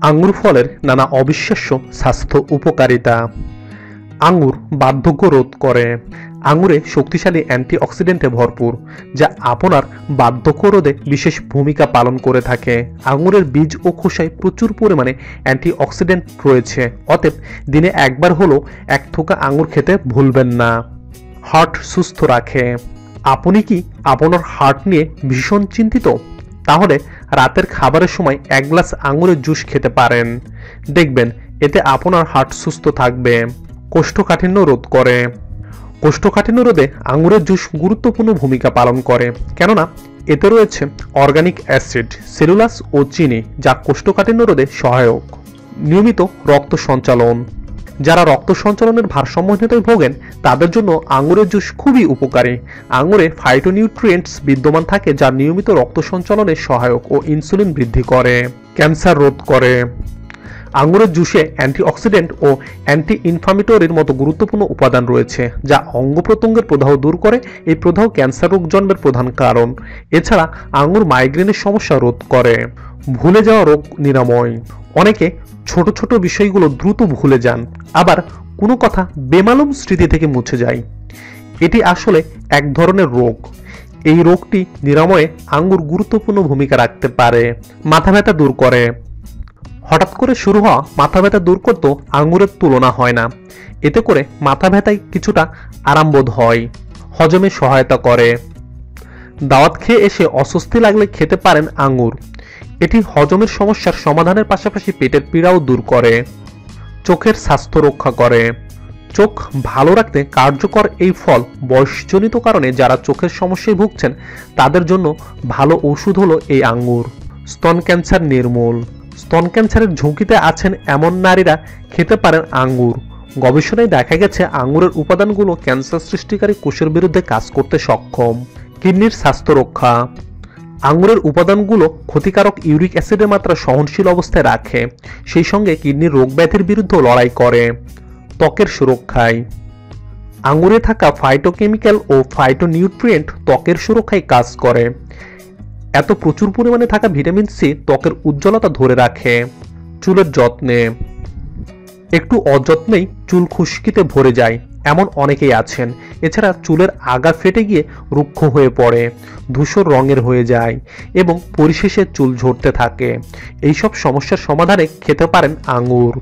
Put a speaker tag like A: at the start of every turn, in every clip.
A: আঙ্গুর ফলের নানা অবিশ্বাস্য স্বাস্থ্য উপকারিতা। আঙ্গুর বার্ধক্য রোধ করে। আঙ্গুরে শক্তিশালী অ্যান্টিঅক্সিডেন্টে ভরপুর, যা আপনার বার্ধক্য রোধে বিশেষ ভূমিকা পালন করে থাকে। আঙ্গুরের বীজ ও খোসায় প্রচুর পরিমাণে অ্যান্টিঅক্সিডেন্ট রয়েছে, অতএব দিনে একবার হলেও এক থোকা আঙ্গুর খেতে ভুলবেন না। হার্ট সুস্থ রাখে। আপনি কি আপনার হার্ট নিয়ে ভীষণ চিন্তিত? তাহলে রাতের খাবারের সময় এক গ্লাস আঙুরের জুস খেতে পারেন। দেখবেন এতে আপনার হার্ট সুস্থ থাকবে। কোষ্ঠকাঠিন্য রোধ করে। কোষ্ঠকাঠিন্য রোধে আঙুরের জুস গুরুত্বপূর্ণ ভূমিকা পালন করে, কেননা এতে রয়েছে অর্গানিক অ্যাসিড, সেলুলাস ও চিনি, যা কোষ্ঠকাঠিন্য রোধে সহায়ক। নিয়মিত রক্ত সঞ্চালন। যারা রক্ত সঞ্চালনের ভারসাম্যহীনতায় ভোগেন তাদের জন্য আঙুরের জুস খুবই উপকারী। আঙুরে ফাইটোনিউট্রিয়েন্টস বিদ্যমান থাকে, যা নিয়মিত রক্ত সঞ্চালনে সহায়ক ও ইনসুলিন বৃদ্ধি করে। ক্যান্সার রোধ করে। আঙুরের জুসে অ্যান্টিঅক্সিডেন্ট ও অ্যান্টি ইনফ্লামেটরির মতো গুরুত্বপূর্ণ উপাদান রয়েছে, যা অঙ্গ প্রত্যঙ্গের প্রদাহ দূর করে। এই প্রদাহ ক্যান্সার রোগ জন্মের প্রধান কারণ। এছাড়া আঙুর মাইগ্রেনের সমস্যা রোধ করে। ভুলে যাওয়া রোগ নিরাময়। অনেকে ছোট ছোট বিষয়গুলো দ্রুত ভুলে যান, আবার কোনো কথা বেমালুম স্মৃতি থেকে মুছে যায়। এটি আসলে এক ধরনের রোগ। এই রোগটি নিরাময়ে আঙ্গুর গুরুত্বপূর্ণ ভূমিকা রাখতে পারে। মাথা ব্যথা দূর করে। হঠাৎ করে শুরু হওয়া মাথা ব্যথা দূর করতেও আঙ্গুরের তুলনা হয় না। এতে করে মাথা ব্যথায় কিছুটা আরাম বোধ হয়। হজমে সহায়তা করে। দাওয়াত খেয়ে এসে অস্বস্তি লাগলে খেতে পারেন আঙ্গুর। এটি হজমের সমস্যার সমাধানের পাশাপাশি পেটের পীড়াও দূর করে। চোখের স্বাস্থ্য রক্ষা করে। চোখ ভালো রাখতে কার্যকর এই ফল বয়সজনিত কারণে যারা চোখের সমস্যায় ভুগছেন তাদের জন্য ভালো ওষুধ হলো এই আঙ্গুর। স্তন ক্যান্সার নির্মূল। স্তন ক্যান্সারের ঝুঁকিতে আছেন এমন নারীরা খেতে পারেন আঙ্গুর। গবেষণায় দেখা গেছে আঙ্গুরের উপাদানগুলো ক্যান্সার সৃষ্টিকারী কোষের বিরুদ্ধে কাজ করতে সক্ষম। কিডনির স্বাস্থ্য রক্ষা। আঙ্গুরের উপাদানগুলো ক্ষতিকারক ইউরিক অ্যাসিডের মাত্রা সহনশীল অবস্থায় রাখে, সেই সঙ্গে কিডনির রোগ ব্যাধির বিরুদ্ধে লড়াই করে। ত্বকের সুরক্ষায়। আঙ্গুরে থাকা ফাইটোকেমিক্যাল ও ফাইটোনিউট্রিয়েন্ট ত্বকের সুরক্ষায় কাজ করে। এত প্রচুর পরিমাণে থাকা ভিটামিন সি ত্বকের উজ্জ্বলতা ধরে রাখে। চুলের যত্নে। একটু অযত্নেই চুল খুশকিতে ভরে যায় এমন অনেকেই আছেন। এছাড়া চুলের আগা ফেটে গিয়ে রুক্ষ হয়ে পড়ে, ধূসর রঙের হয়ে যায় এবং পরিশেষে চুল ঝরতে থাকে। এইসব সমস্যার সমাধানে খেতে পারেন আঙ্গুর।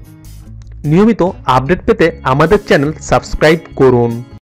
A: নিয়মিত আপডেট পেতে আমাদের চ্যানেল সাবস্ক্রাইব করুন।